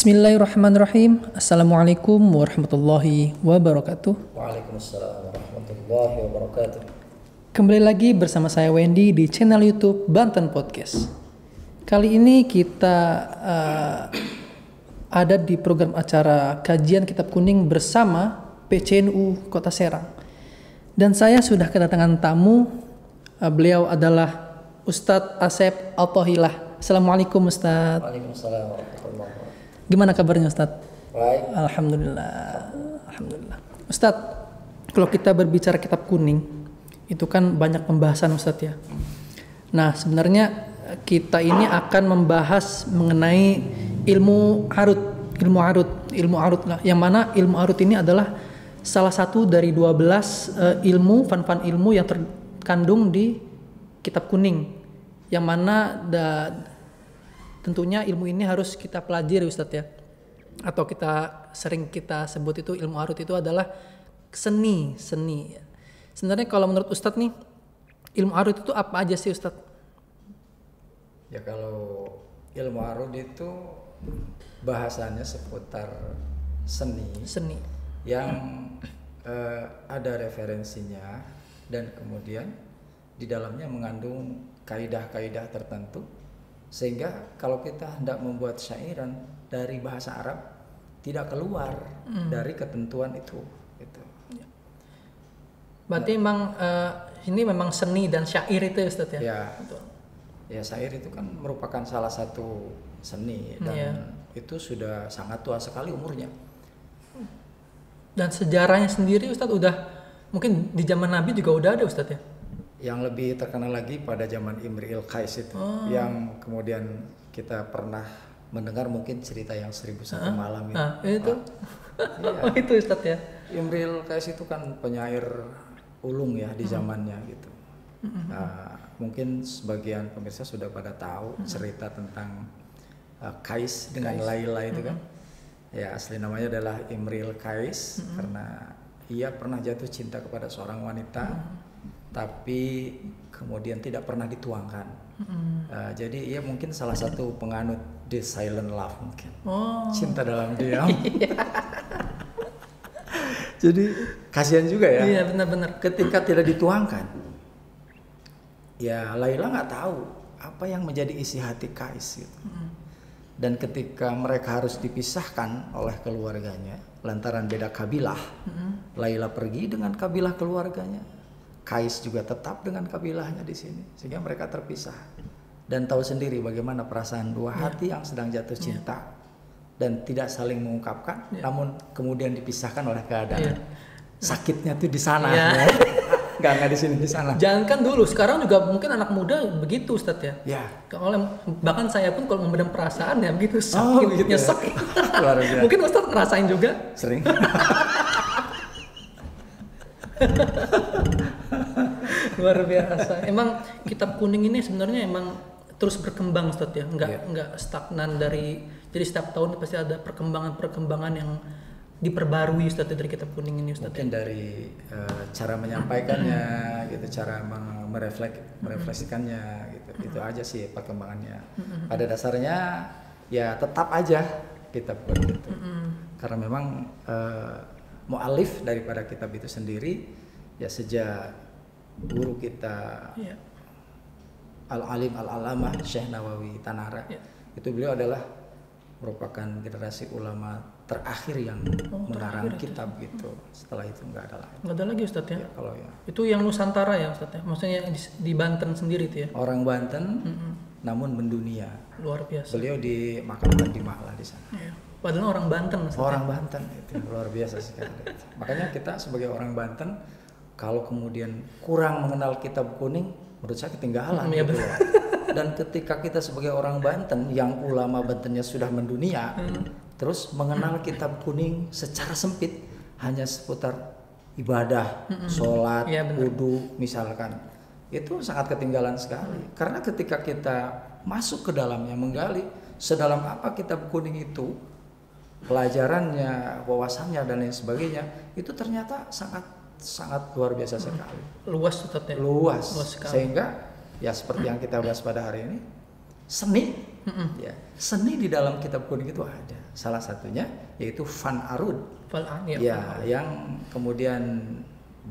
Bismillahirrahmanirrahim. Assalamualaikum warahmatullahi wabarakatuh. Waalaikumsalam warahmatullahi wabarakatuh. Kembali lagi bersama saya Wendy di channel YouTube Banten Podcast. Kali ini kita ada di program acara kajian Kitab Kuning bersama PCNU Kota Serang. Dan saya sudah kedatangan tamu. Beliau adalah Ustadz Asep Al-Tohilah. Assalamualaikum Ustadz. Waalaikumsalam warahmatullahi wabarakatuh. Gimana kabarnya Ustadz? Baik. Alhamdulillah. Ustadz, kalau kita berbicara Kitab Kuning, itu kan banyak pembahasan Ustadz ya. Nah sebenarnya kita ini akan membahas mengenai ilmu arut lah. Yang mana ilmu arut ini adalah salah satu dari 12 ilmu, fan-fan ilmu yang terkandung di Kitab Kuning. Yang mana tentunya ilmu ini harus kita pelajari Ustadz ya. Atau sering kita sebut itu ilmu arut itu adalah seni. Sebenarnya kalau menurut Ustadz nih, ilmu arut itu apa aja sih Ustadz? Ya kalau ilmu arut itu bahasanya seputar seni yang ada referensinya dan kemudian di dalamnya mengandung kaidah-kaidah tertentu. Sehingga kalau kita hendak membuat syairan dari bahasa Arab tidak keluar dari ketentuan itu. Gitu. Berarti ini memang seni dan syair itu ya Ustadz ya? Ya, ya syair itu kan merupakan salah satu seni dan itu sudah sangat tua sekali umurnya. Dan sejarahnya sendiri Ustadz udah mungkin di zaman Nabi juga udah ada Ustadz ya? Yang lebih terkenal lagi pada zaman Imri'il Qais itu, yang kemudian kita pernah mendengar mungkin cerita yang 1001 malam itu. Itu. Oh itu Ustadz ya. Imri'il Qais itu kan penyair ulung ya di zamannya gitu. Mungkin sebagian pemirsa sudah pada tahu cerita tentang Qais dengan Laila itu kan. Ya asli namanya adalah Imri'il Qais karena ia pernah jatuh cinta kepada seorang wanita. Tapi kemudian tidak pernah dituangkan. Jadi ia mungkin salah satu penganut the silent love mungkin. Cinta dalam diam. Jadi kasihan juga ya. Iya benar-benar. Ketika tidak dituangkan, ya Laila nggak tahu apa yang menjadi isi hati Qais gitu. Dan ketika mereka harus dipisahkan oleh keluarganya lantaran beda kabilah, Laila pergi dengan kabilah keluarganya. Qais juga tetap dengan kabilahnya di sini sehingga mereka terpisah dan tahu sendiri bagaimana perasaan dua hati yang sedang jatuh cinta dan tidak saling mengungkapkan namun kemudian dipisahkan oleh keadaan. Sakitnya tuh di sana ya. Nggak di sini, di sana. Jangankan dulu, sekarang juga mungkin anak muda begitu Ustadz ya. Ya. Bahkan saya pun kalau memendam perasaan ya begitu sakit, begitu nyesek. Ya. Mungkin Ustadz ngerasain juga. Sering. Luar biasa. Emang Kitab Kuning ini sebenarnya emang terus berkembang Ustadz ya, nggak stagnan jadi setiap tahun pasti ada perkembangan yang diperbarui Ustadz dari Kitab Kuning ini Ustadz. Mungkin dari cara menyampaikannya gitu, cara merefleksikannya gitu. Itu aja sih perkembangannya. Pada dasarnya ya tetap aja Kitab Kuning itu. Karena memang mu'alif daripada kitab itu sendiri ya sejak guru kita Al-Alim Al-Alamah Syekh Nawawi Tanara itu beliau adalah merupakan generasi ulama terakhir yang mengarang kitab gitu. Setelah itu nggak ada lagi. Nggak ada lagi Ustadz ya? Kalau ya. Itu yang Nusantara ya Ustadz ya? Maksudnya di Banten sendiri itu ya? Orang Banten namun mendunia. Luar biasa. Beliau dimakamkan di Mahla di sana. Padahal orang Banten Ustadz. Orang Banten itu luar biasa sekali. Makanya kita sebagai orang Banten kalau kemudian kurang mengenal Kitab Kuning, menurut saya ketinggalan. Gitu ya. Dan ketika kita sebagai orang Banten yang ulama Bantennya sudah mendunia, terus mengenal Kitab Kuning secara sempit hanya seputar ibadah, sholat, wudu misalkan, itu sangat ketinggalan sekali. Karena ketika kita masuk ke dalamnya menggali sedalam apa Kitab Kuning itu, pelajarannya, wawasannya dan lain sebagainya, itu ternyata sangat luar biasa sekali. Luas Ustadz ya? Luas sekali. Sehingga ya seperti yang kita bahas pada hari ini, seni. Ya, seni di dalam kitab kuning itu ada. Salah satunya yaitu Fan Arud. Ya, yang kemudian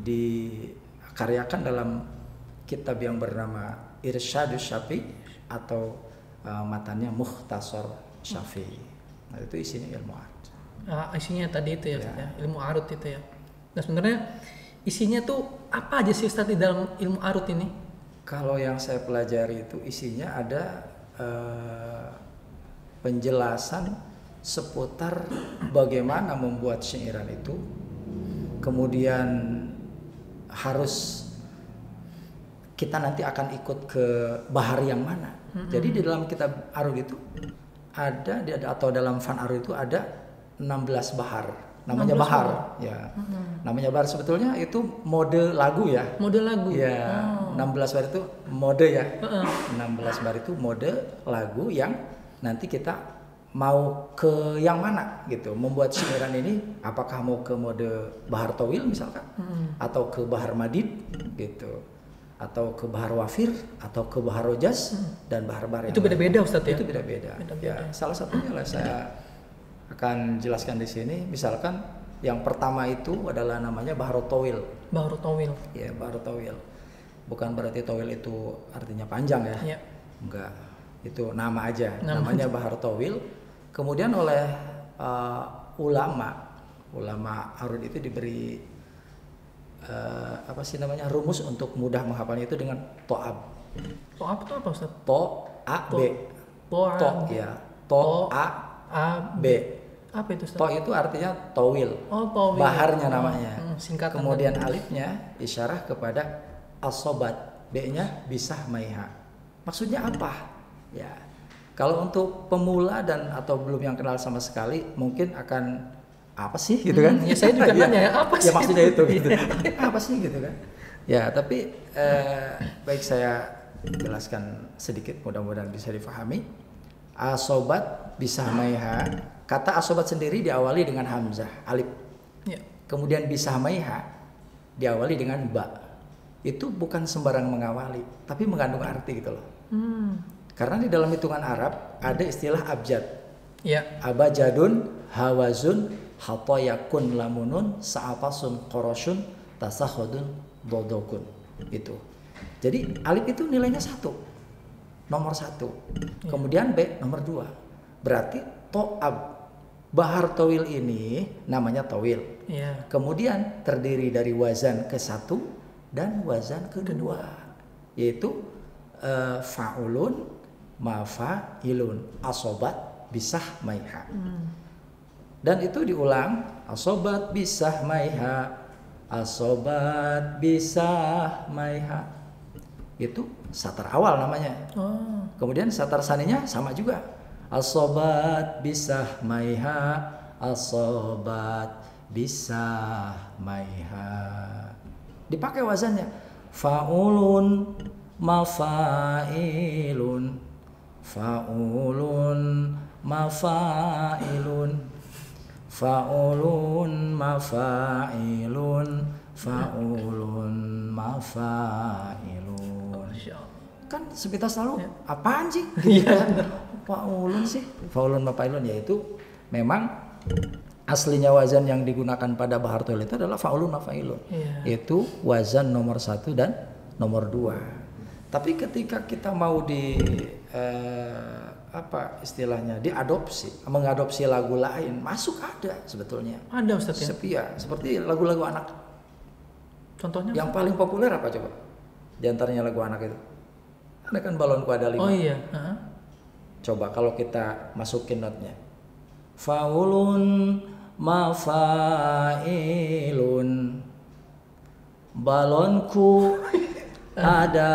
dikaryakan dalam kitab yang bernama Irsyadus Syafi'i atau matanya Mukhtasar Syafi'i. Nah, itu isinya ilmu arud. Isinya tadi itu ya. Ilmu arud itu ya. Nah, sebenarnya isinya tuh apa aja sih Ustaz di dalam ilmu arud ini? Kalau yang saya pelajari itu isinya ada penjelasan seputar bagaimana membuat syairan itu, kemudian harus kita nanti akan ikut ke bahar yang mana. Jadi di dalam kitab arud itu ada atau dalam Fan Arud itu ada 16 bahar. Namanya bahar ya. Namanya bahar sebetulnya itu mode lagu ya. Mode lagu. Ya, 16 bar itu mode ya. 16 bar itu mode lagu yang nanti kita mau ke yang mana gitu. Membuat syairan ini apakah mau ke mode bahar tawil misalkan atau ke bahar madid gitu. Atau ke bahar wafir atau ke bahar rojas dan bahar bar. Itu beda-beda Ustaz ya. Itu beda-beda. Ya, salah satunya lah saya akan jelaskan di sini. Misalkan yang pertama itu adalah namanya bahar tawil. Bahar tawil. Ya, bahar tawil. Bukan berarti tawil itu artinya panjang ya. Enggak. Itu nama aja. Namanya bahar tawil. Kemudian oleh ulama arud itu diberi rumus untuk mudah menghafalnya itu dengan to'ab. To'ab itu apa Ustaz? To-a-b. Ya. To-a-b. Apa itu Ustaz? To itu artinya tawil. Tawil. Baharnya namanya. Singkatan. Kemudian alifnya isyarah kepada asobat. B-nya bisah maiha. Maksudnya apa? Ya. Kalau untuk pemula dan atau belum yang kenal sama sekali mungkin akan apa sih gitu kan? Ya saya juga nanya apa sih? Ya maksudnya itu gitu. Apa sih gitu kan? Ya tapi baik saya jelaskan sedikit mudah-mudahan bisa difahami. Asobat bisa maiha. Kata asobat sendiri diawali dengan hamzah alif. Ya. Kemudian bisa maiha diawali dengan ba. Itu bukan sembarang mengawali, tapi mengandung arti gitu loh. Karena di dalam hitungan Arab ada istilah abjad. Ya. Abajadun, hawazun, hatoyakun lamunun, sa'afasun korosun, tasahudun, dodokun. Itu. Jadi alif itu nilainya 1. Nomor 1. Kemudian B nomor 2. Berarti to'ab. Bahar tawil ini namanya tawil. Ya. Kemudian terdiri dari wazan ke-1 dan wazan ke-2. Yaitu fa'ulun, mafa'ilun, asobat, bisah maiha. Dan itu diulang, asobat bisah maiha, asobat bisah maiha. Itu satar awal namanya. Kemudian satar saninya sama juga, asobat bisah maiha, asobat bisah maiha. Dipakai wazannya, faulun mafailun, faulun mafailun, faulun mafailun, faulun mafailun. Kan sepintas lalu apaan sih? Faulun sih, faulun mafailun, yaitu memang aslinya wazan yang digunakan pada bahar tawil itu adalah faulun mafailun. Itu wazan nomor 1 dan nomor 2. Tapi ketika kita mau diadopsi, mengadopsi lagu lain, masuk ada sebetulnya. Ada Ustaz ya? Seperti lagu-lagu anak. Contohnya? Yang paling populer apa coba? Di antaranya lagu anak itu. Ada kan balonku ada 5. Oh iya. Coba kalau kita masukin notnya. Faulun mafailun, balonku ada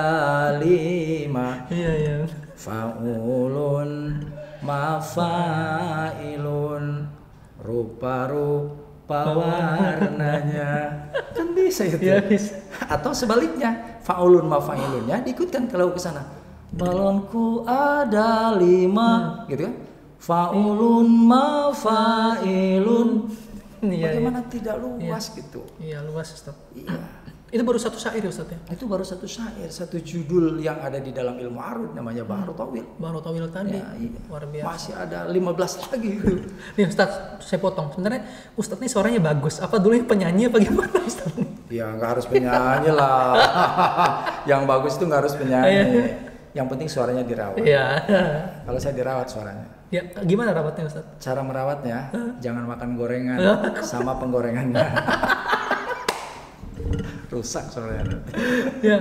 5. Iya. Faulun mafailun, rupa-rupa warnanya. Kan bisa itu. Ya, bisa. Atau sebaliknya, faulun mafailunnya diikutkan kalau ke sana. Balonku ada 5, gitu kan? Faulun mafailun, Bagaimana tidak luas gitu. Iya, luas Ustaz. Iya. Itu baru satu syair ya Ustaz ya? Itu baru satu syair, satu judul yang ada di dalam ilmu arud namanya Bahrul Tawil. Bahrul Tawil tadi. Ya, iya. Luar biasa. Masih ada 15 lagi itu. Nih Ustaz, saya potong. Sebenarnya Ustaz ini suaranya bagus. Apa dulu yang penyanyi apa gimana Ustaz? Ya nggak harus penyanyi lah. Yang bagus itu nggak harus penyanyi. Yang penting suaranya dirawat. Iya. Kalau saya dirawat suaranya. Ya, gimana rawatnya Ustaz? Cara merawatnya, jangan makan gorengan sama penggorengannya. Rusak suaranya. Ya,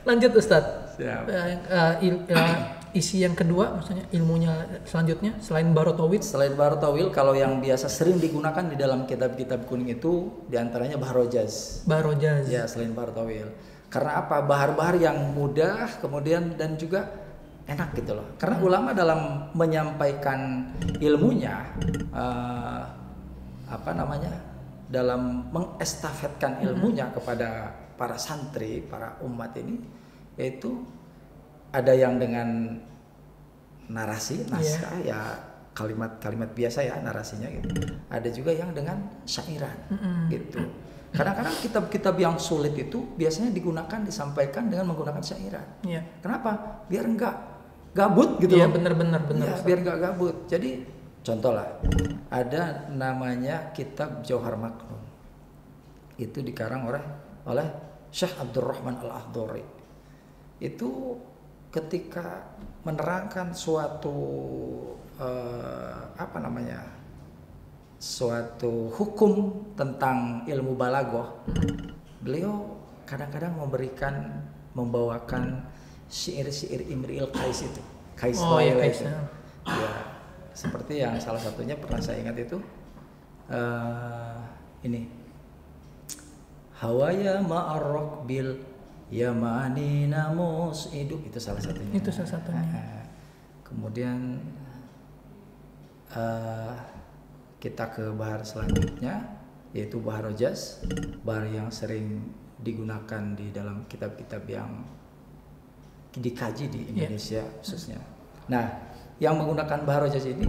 lanjut Ustaz. Siap. Isi yang kedua, maksudnya ilmunya selanjutnya selain Bahrul Tawil. Selain Bahrul Tawil, kalau yang biasa sering digunakan di dalam kitab-kitab kuning itu diantaranya Bahrojaz. Bahrojaz. Ya, selain Bahrul Tawil. Karena apa? Bahar-bahar yang mudah, kemudian dan juga enak gitu loh. Karena ulama dalam menyampaikan ilmunya, dalam mengestafetkan ilmunya kepada para santri, para umat ini, yaitu ada yang dengan narasi, naskah, ya kalimat-kalimat biasa ya narasinya gitu. Ada juga yang dengan syairan gitu. Kadang-kadang kitab-kitab yang sulit itu biasanya digunakan disampaikan dengan menggunakan syairan. Yeah. Kenapa? Biar enggak gabut gitu loh. Iya benar. Ya, biar enggak gabut. Jadi contoh lah, ada namanya kitab Jauhar Maknun. Itu dikarang oleh Syekh Abdurrahman Al-Akhdari. Itu ketika menerangkan suatu suatu hukum tentang ilmu balaghah, beliau kadang-kadang membawakan syair-syair Imri'il Qais itu, Qais Waila itu. Ya, seperti yang salah satunya pernah saya ingat itu ini, Hawaya ma'arrok bil Yamani namus hidup, itu salah satunya. Itu salah satunya. Kemudian kita ke bahar selanjutnya, yaitu Bahrojaz, bahar yang sering digunakan di dalam kitab-kitab yang dikaji di Indonesia khususnya. Nah, yang menggunakan Bahrojaz ini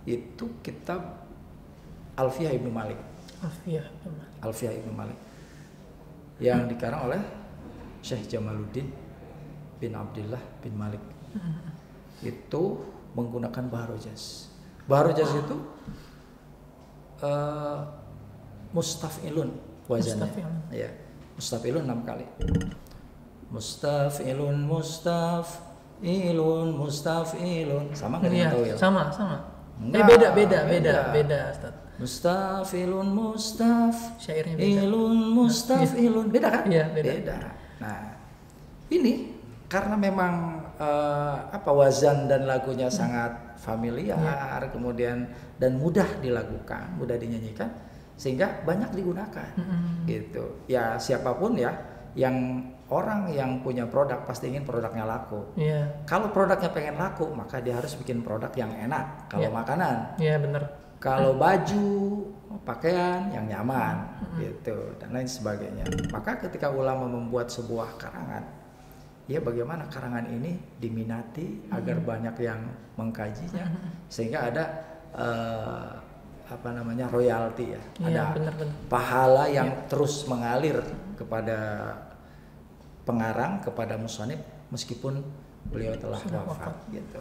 itu kitab Alfiyah Ibnu Malik. Alfiyah Ibnu Malik yang dikarang oleh Syekh Jamaluddin bin Abdullah bin Malik. Itu menggunakan Bahrojaz. Bahrojaz itu mustaf'ilun wazannya. Ya, mustaf'ilun 6 kali. Mustaf'ilun, mustaf'ilun. Sama enggak dengan tawil? Sama. Beda Ustaz. Mustaf'ilun, syairnya beda. Mustaf'ilun. Beda kan? Iya, beda. Nah, ini karena memang wazan dan lagunya sangat familiar, kemudian dan mudah dilakukan, mudah dinyanyikan, sehingga banyak digunakan. Gitu. Ya, siapapun ya yang orang yang punya produk pasti ingin produknya laku. Kalau produknya pengen laku, maka dia harus bikin produk yang enak. Kalau makanan, benar. Kalau baju, pakaian yang nyaman, gitu, dan lain sebagainya. Maka ketika ulama membuat sebuah karangan, ya bagaimana karangan ini diminati agar banyak yang mengkajinya, sehingga ada royalti ya, ada benar. pahala yang terus mengalir kepada pengarang, kepada musannif meskipun beliau telah wafat gitu.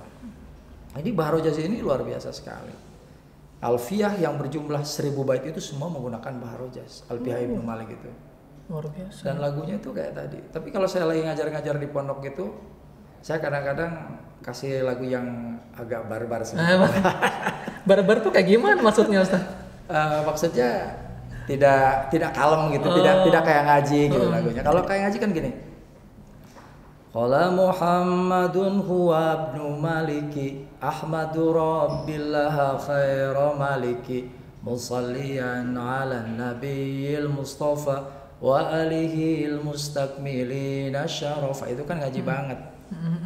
Ini Bahrojaz ini luar biasa sekali. Alfiyah yang berjumlah 1000 bait itu semua menggunakan Bahrojaz, Alfiyah Ibnu Malik itu. Luar biasa. Dan lagunya itu kayak tadi. Tapi kalau saya lagi ngajar-ngajar di pondok gitu, saya kadang-kadang kasih lagu yang agak barbar sih. Barbar tuh kayak gimana maksudnya Ustaz? Maksudnya tidak kalem gitu, tidak kayak ngaji gitu lagunya. Kalau kayak ngaji kan gini. Qala Muhammadun huwa ibnu maliki Ahmadu rabbillah khaira maliki musalliyan ala nabiyil mustafa wa alihil mustakmilina syarafa. Itu kan ngaji banget.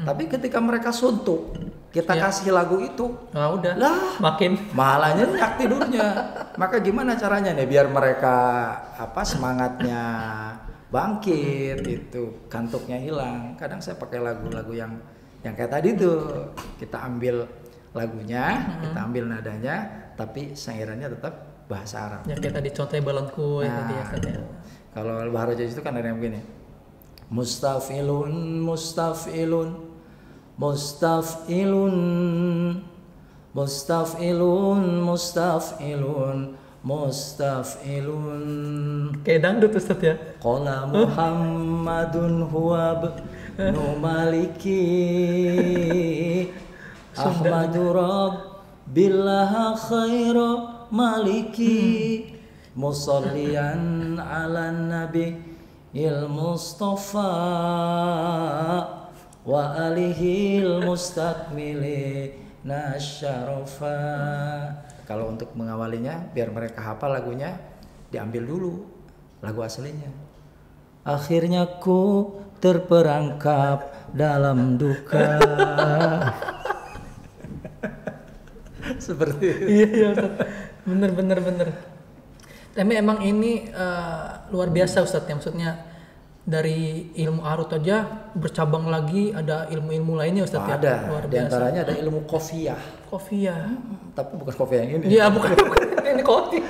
Tapi ketika mereka suntuk, kita kasih lagu itu, udah makin malah nyenyak tidurnya. Maka gimana caranya nih biar mereka semangatnya bangkit, itu kantuknya hilang. Kadang saya pakai lagu-lagu yang kayak tadi tuh, kita ambil lagunya, kita ambil nadanya, tapi syairannya tetap bahasa Arab. Ya kayak tadi contohnya balon kue tadi ya Ustaz ya. Kalau bahasa Jawa itu kan ada yang begini. Mustafilun, mustafilun, mustafilun, mustafilun, mustafilun, mustafilun. Kayak dangdut Ustaz ya. Qala Muhammadun huwa ibnu Maliki Ahmadu Rabbillah khairu maliki musallian ala nabi il Mustafa wa alihil mustakmili nasyarafa. Kalau untuk mengawalinya biar mereka hafal lagunya, diambil dulu lagu aslinya. Akhirnya ku terperangkap dalam duka. Seperti itu. Iya Ustaz. Bener. Tapi emang ini luar biasa Ustaz ya, maksudnya dari ilmu arut aja bercabang lagi ada ilmu-ilmu lainnya Ustaz ya. Ada. Luar biasa. Di antaranya ada ilmu qafiyah. Tapi bukan qafiyah yang ini. Iya, bukan ini kopi.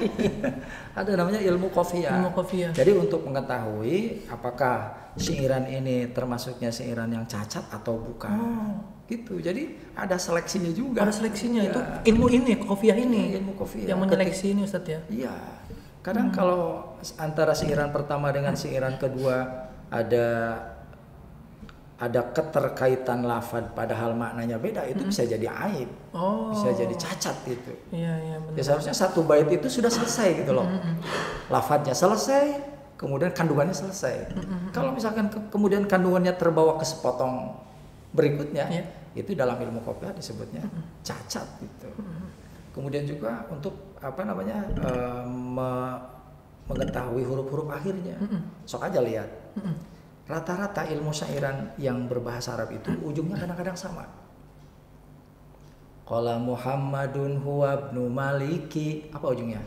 Ada namanya ilmu qafiyah. Ilmu qafiyah. Jadi untuk mengetahui apakah syairan ini termasuknya syairan yang cacat atau bukan. Gitu. Jadi ada seleksinya juga. Ada seleksinya ya. Itu ilmu ini, qafiyah ini. Ilmu qafiyah. Yang menyeleksi ini Ustaz ya. Iya. Kadang kalau antara syairan pertama dengan syairan kedua ada keterkaitan lafaz padahal maknanya beda, itu bisa jadi aib. Bisa jadi cacat gitu. Iya, benar. Ya seharusnya satu bait itu sudah selesai gitu loh. Lafadznya selesai, kemudian kandungannya selesai. Kalau misalkan kemudian kandungannya terbawa ke sepotong berikutnya, itu dalam ilmu qafiyah disebutnya cacat gitu. Kemudian juga untuk mengetahui huruf-huruf akhirnya. Sok aja lihat. Rata-rata ilmu syairan yang berbahasa Arab itu ujungnya kadang-kadang sama. Qala Muhammadun huwa ibnu Maliki, apa ujungnya?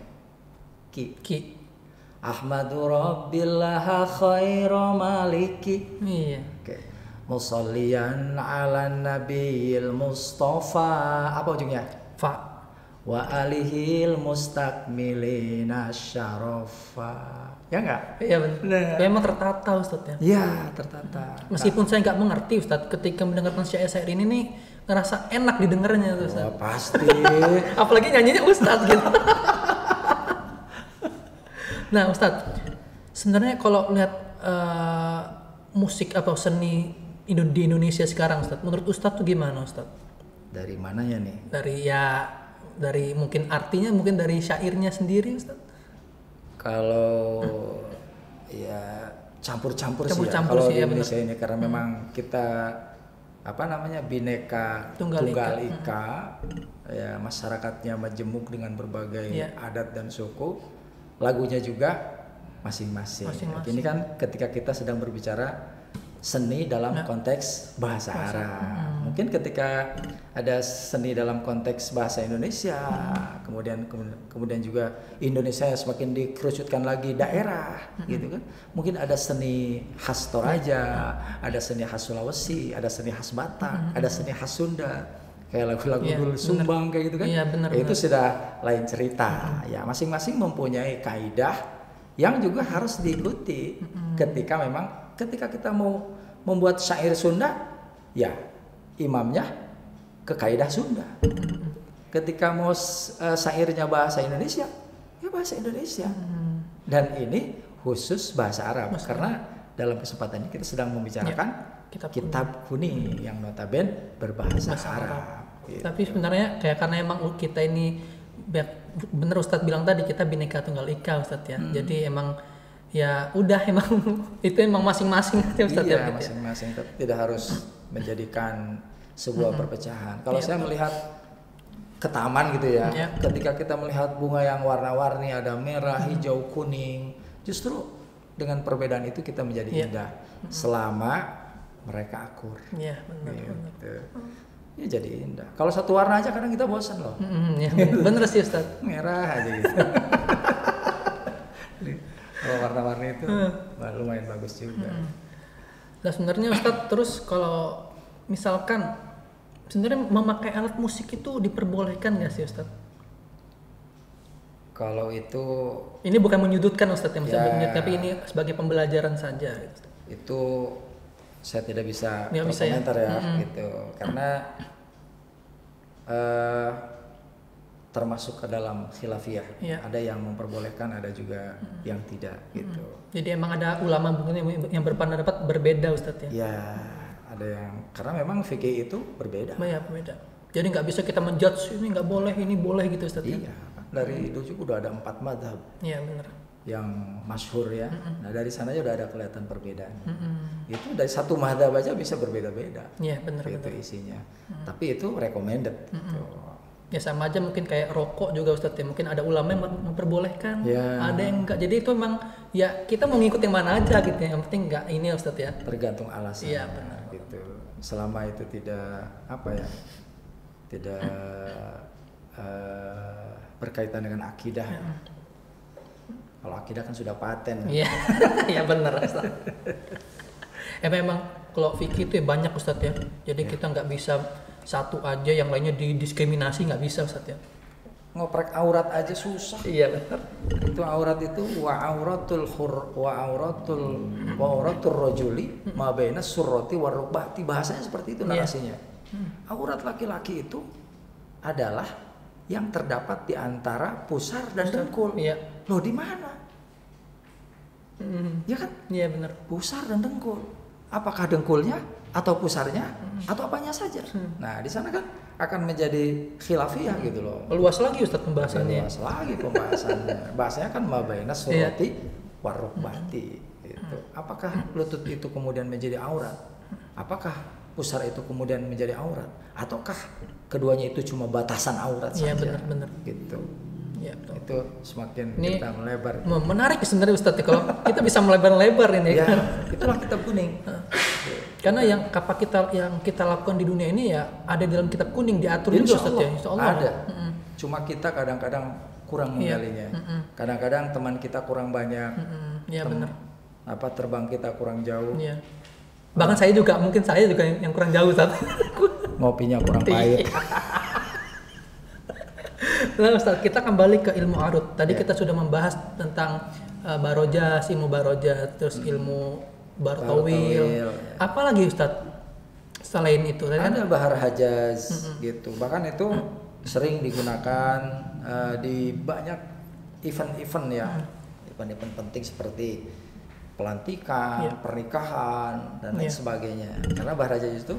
Ki. Ahmadu Rabbillah khairu maliki. Iya. Oke. Musallian ala nabiyil Mustafa, apa ujungnya? Fa. Wa alihil mustakmilina syarafa. Ya enggak? Iya benar. Memang tertata Ustaz ya. Iya, tertata. Meskipun saya nggak mengerti Ustaz, ketika mendengarkan syair-syair ini nih ngerasa enak didengarnya Ustaz. Pasti. Apalagi nyanyinya Ustaz gitu. Nah Ustaz, sebenarnya kalau lihat musik atau seni di Indonesia sekarang Ustaz, menurut Ustaz tuh gimana Ustaz? Dari mananya nih? Dari mungkin artinya, mungkin dari syairnya sendiri Ustaz. Kalau ya campur-campur sih ya. Kalau di Indonesia ini karena memang kita bineka tunggal ika. Ya, masyarakatnya majemuk dengan berbagai adat dan suku. Lagunya juga masing-masing. Ini kan ketika kita sedang berbicara seni dalam konteks bahasa Arab. Mungkin ketika ada seni dalam konteks bahasa Indonesia, kemudian juga Indonesia semakin dikerucutkan lagi daerah, gitu kan. Mungkin ada seni khas Toraja, ada seni khas Sulawesi, ada seni khas Batak, ada seni khas Sunda. Kayak lagu-lagu dulu Sumbang kayak gitu kan. Iya, benar. Itu sudah lain cerita. Ya, masing-masing mempunyai kaidah yang juga harus diikuti ketika kita mau membuat syair Sunda, ya imamnya ke kaidah Sunda. Ketika mau syairnya bahasa Indonesia, ya bahasa Indonesia. Dan ini khusus bahasa Arab. Karena dalam kesempatan ini kita sedang membicarakan kitab kuning yang notabene berbahasa Arab. Gitu. Tapi sebenarnya karena emang kita ini bener Ustadz bilang tadi, kita bineka tunggal ika Ustadz ya. Jadi emang ya udah itu emang masing-masing ya Ustadz. Iya, masing-masing. Tidak harus menjadikan sebuah perpecahan. Kalau saya melihat ke taman gitu ya, ketika kita melihat bunga yang warna-warni, ada merah, hijau, kuning, justru dengan perbedaan itu kita menjadi indah. Selama mereka akur. Iya, benar. Gitu. Ya jadi indah. Kalau satu warna aja kadang kita bosan loh. Ya, bener sih Ustadz. Merah aja gitu. Kalau warna-warni itu lumayan bagus juga. Nah sebenarnya Ustadz, terus kalau misalkan sebenarnya memakai alat musik itu diperbolehkan nggak sih Ustadz? Kalau itu ini bukan menyudutkan Ustadz yang ya, tapi ini sebagai pembelajaran saja. Itu saya tidak bisa berkomentar ya, gitu. Karena termasuk ke dalam khilafiyah. Ya. Ada yang memperbolehkan, ada juga yang tidak, gitu. Jadi emang ada ulama yang berpendapat berbeda Ustadz ya? Ya, ada yang karena memang fikih itu berbeda. Ya, berbeda. Jadi nggak bisa kita menjudge ini nggak boleh, ini boleh gitu Ustadz. Iya, dari dulu juga udah ada 4 madhab. Iya benar. Yang masyhur ya. Nah dari sana aja udah ada kelihatan perbedaan. Itu dari satu madhab aja bisa berbeda-beda. Iya benar. Itu isinya. Tapi itu recommended. Gitu. Ya sama aja mungkin kayak rokok juga Ustadz ya. Mungkin ada ulama yang memperbolehkan, ada yang enggak. Jadi itu emang ya kita mau ngikut yang mana aja gitu. Yang penting enggak ini Ustadz ya. Tergantung alasan. Iya benar. Gitu. Selama itu tidak tidak berkaitan dengan akidah. Kalau akidah kan sudah paten. Iya, ya benar Ustadz. Memang kalau fikih itu ya banyak Ustadz ya. Jadi kita nggak bisa satu aja, yang lainnya didiskriminasi nggak bisa Ustadz ya. Ngoprek aurat aja susah. Iya benar. Itu aurat itu wa auratul rajuli ma baina surrati warukbati, bahasanya seperti itu narasinya. Aurat laki-laki itu adalah yang terdapat di antara pusar dan dengkul. Iya. Loh di mana? Ya kan? Iya benar. Pusar dan dengkul. Apakah dengkulnya atau pusarnya atau apanya saja? Nah di sana kan akan menjadi khilafiyah gitu loh. Luas lagi Ustadz pembahasannya. Luas lagi pembahasannya. Bahasanya kan mabaina surati warukbati. Gitu. Apakah lutut itu kemudian menjadi aurat? Apakah pusar itu kemudian menjadi aurat? Ataukah keduanya itu cuma batasan aurat saja? Iya benar. Gitu. Ya, betul. Itu semakin ini kita melebar. Menarik sebenarnya Ustadz kalau kita bisa melebar-lebar ini. Ya, itulah kitab kuning. Karena yang kita lakukan di dunia ini ya ada di dalam kitab kuning, diatur juga Ustadz ya. Insya Allah ada. Cuma kita kadang-kadang kurang menggalinya. Kadang-kadang teman kita kurang banyak. Iya benar. Terbang kita kurang jauh. Iya. Bahkan saya juga yang kurang jauh Ustadz. Ngopinya kurang pahit. Nah Ustadz, kita kembali ke ilmu arut. Tadi kita sudah membahas tentang barojah, ilmu barojah, terus ilmu bartawil. Apa lagi Ustadz selain itu? Ada bahar hajaz gitu. Bahkan itu sering digunakan di banyak event-event ya. Event-event penting seperti pelantikan, pernikahan dan lain sebagainya. Karena bahar hajaz itu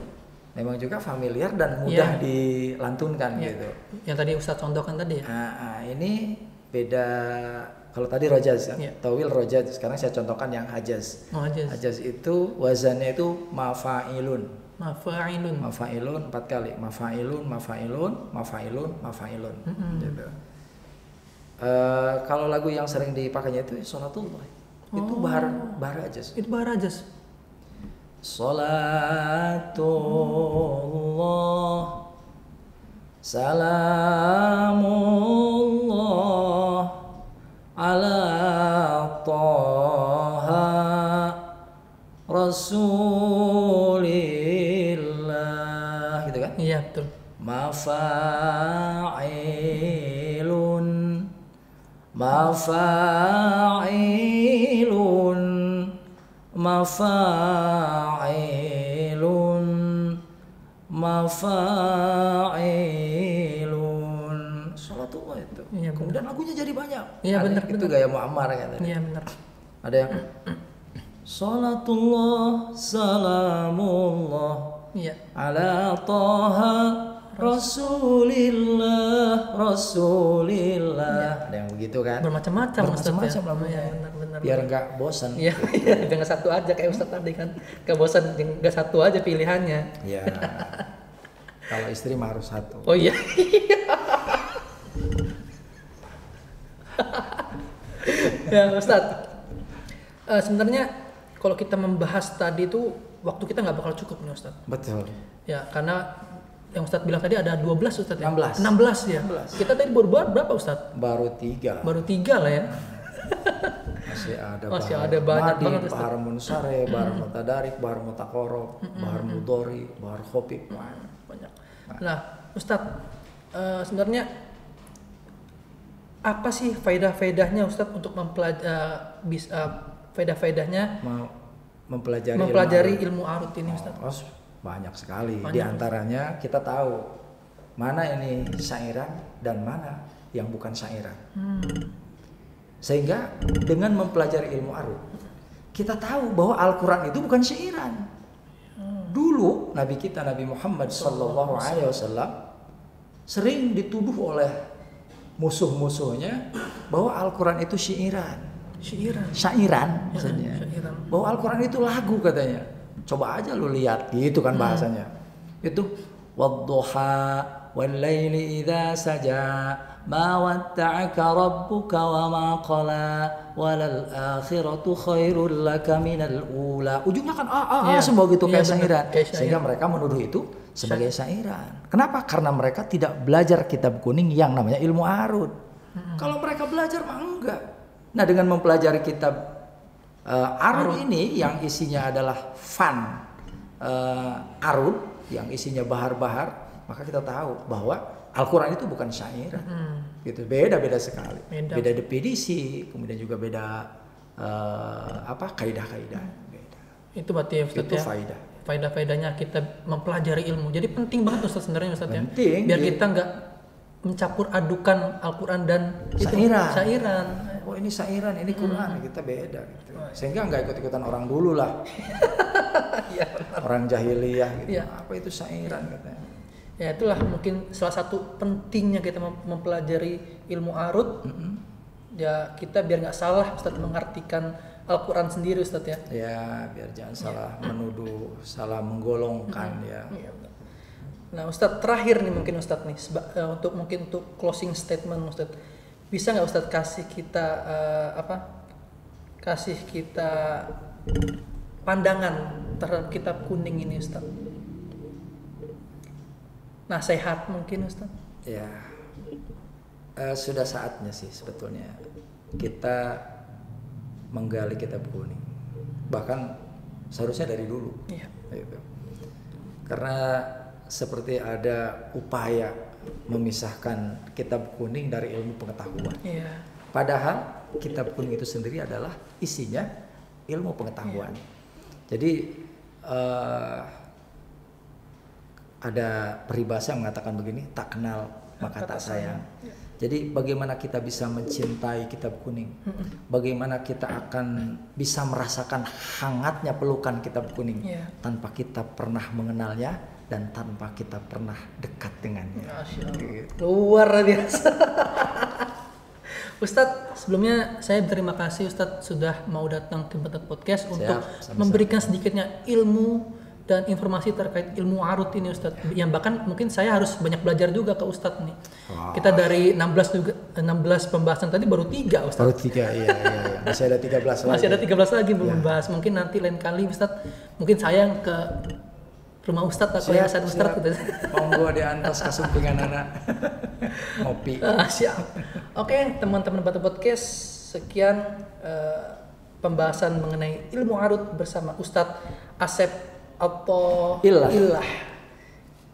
memang juga familiar dan mudah dilantunkan gitu. Yang tadi Ustadz contohkan tadi ya? Ini beda. Kalau tadi rojaz kan, tawil rojaz. Sekarang saya contohkan yang hajaz. Hajaz itu wazannya itu mafa'ilun. Mafa'ilun 4 kali. Mafa'ilun. Gitu. Kalau lagu yang sering dipakainya itu Sholatullah. Itu bahar hajaz. Itu bahar hajaz. Salatullah salamullah ala Taha Rasulillah, gitu kan? Iya betul. Mafa'ilun Sholatullah itu. Iya, kemudian lagunya jadi banyak. Iya benar. Itu gaya Muammar kan. Iya benar. Ada yang Sholatullah salamullah ala Taha Rasulillah. Ada yang begitu kan? Bermacam-macam lagunya. Benar. Biar nggak bosan. Iya, jangan satu aja kayak Ustadz tadi kan. Nggak bosan, nggak satu aja pilihannya. Iya. Kalau istri mah harus satu. Oh iya. Ya Ustadz. Sebenarnya kalau kita membahas tadi itu waktu kita nggak bakal cukup nih Ustadz. Betul. Ya karena yang Ustadz bilang tadi ada 12 Ustadz ya? 16 ya? 16. Kita tadi baru berapa Ustadz? Baru 3 lah ya? Masih ada banyak banget Ustadz. Bahar Munsare, Bahar Mutadarik, Bahar Mutakorob, Bahar Mudori, Bahar Khopib. Banyak. Nah Ustadz, sebenarnya apa sih faedah-faedahnya Ustadz untuk faedah-faedahnya mempelajari ilmu arut ini Ustadz? Oh, banyak sekali. Di antaranya kita tahu mana ini syairan dan mana yang bukan syairan. Sehingga dengan mempelajari ilmu arut, kita tahu bahwa Al-Quran itu bukan syairan. Dulu Nabi kita Nabi Muhammad SAW sering dituduh oleh musuh-musuhnya bahwa Al-Quran itu syairan maksudnya. Bahwa Al-Quran itu lagu katanya. Coba aja lu lihat gitu kan bahasanya. Itu wadduha wal laili idza saja ma watta'aka rabbuka wa ma qala walal akhiratu khairul laka minal ula. Ujungnya kan semua gitu kayak syairan. Sehingga mereka menuduh itu sebagai syairan. Kenapa? Karena mereka tidak belajar kitab kuning yang namanya ilmu arut. Kalau mereka belajar mah enggak. Nah, dengan mempelajari kitab arut ini yang isinya adalah arut yang isinya bahar-bahar, maka kita tahu bahwa Al-Quran itu bukan syairan. Gitu. Beda-beda sekali. Beda definisi, kemudian juga beda kaidah-kaidah. Beda. Itu berarti Ustaz itu ya. Faedah-faedahnya kita mempelajari ilmu. Jadi penting banget Ustaz sebenarnya Ustaz ya. Biar kita nggak mencampur adukan Al-Quran dan syairan. Oh ini syairan, ini Quran, kita beda gitu. Sehingga nggak ikut-ikutan orang dulu lah. Orang jahiliyah gitu. Apa itu syairan katanya. Ya itulah mungkin salah satu pentingnya kita mempelajari ilmu arut. Ya kita biar nggak salah Ustaz mengartikan Al-Quran sendiri Ustaz ya. Ya biar jangan salah menuduh, salah menggolongkan ya. Nah Ustadz terakhir nih mungkin Ustadz nih untuk closing statement Ustadz, bisa nggak Ustadz kasih kita pandangan terhadap kitab kuning ini Ustadz? Nasihat mungkin Ustadz? Ya sudah saatnya sih sebetulnya kita menggali kitab kuning, bahkan seharusnya dari dulu. Gitu. Karena seperti ada upaya memisahkan kitab kuning dari ilmu pengetahuan. Padahal kitab kuning itu sendiri adalah isinya ilmu pengetahuan. Jadi ada peribahasa yang mengatakan begini, tak kenal maka tak sayang. Jadi bagaimana kita bisa mencintai kitab kuning? Bagaimana kita akan bisa merasakan hangatnya pelukan kitab kuning tanpa kita pernah mengenalnya dan tanpa kita pernah dekat dengannya. Luar biasa. Ustadz, sebelumnya saya berterima kasih Ustadz sudah mau datang ke Tempat Podcast untuk memberikan sedikitnya ilmu dan informasi terkait ilmu arut ini Ustadz. Yang bahkan mungkin saya harus banyak belajar juga ke Ustadz nih. Kita dari 16 pembahasan tadi baru 3 Ustadz. Baru 3, iya. Masih ada 13 lagi. Masih ada 13 lagi belum membahas. Mungkin nanti lain kali Ustadz, mungkin saya ke rumah Ustadz atau yayasan Ustadz gitu. Monggo diantos ke sumpingan anak. Ngopi. Siap. Oke, teman-teman Batu Podcast, sekian pembahasan mengenai ilmu arut bersama Ustadz Asep Athaillah.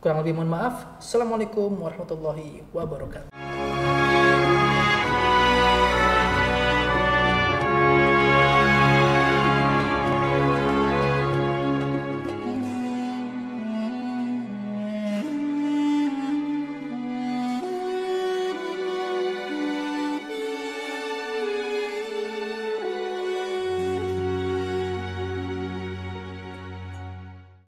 Kurang lebih mohon maaf. Assalamualaikum warahmatullahi wabarakatuh.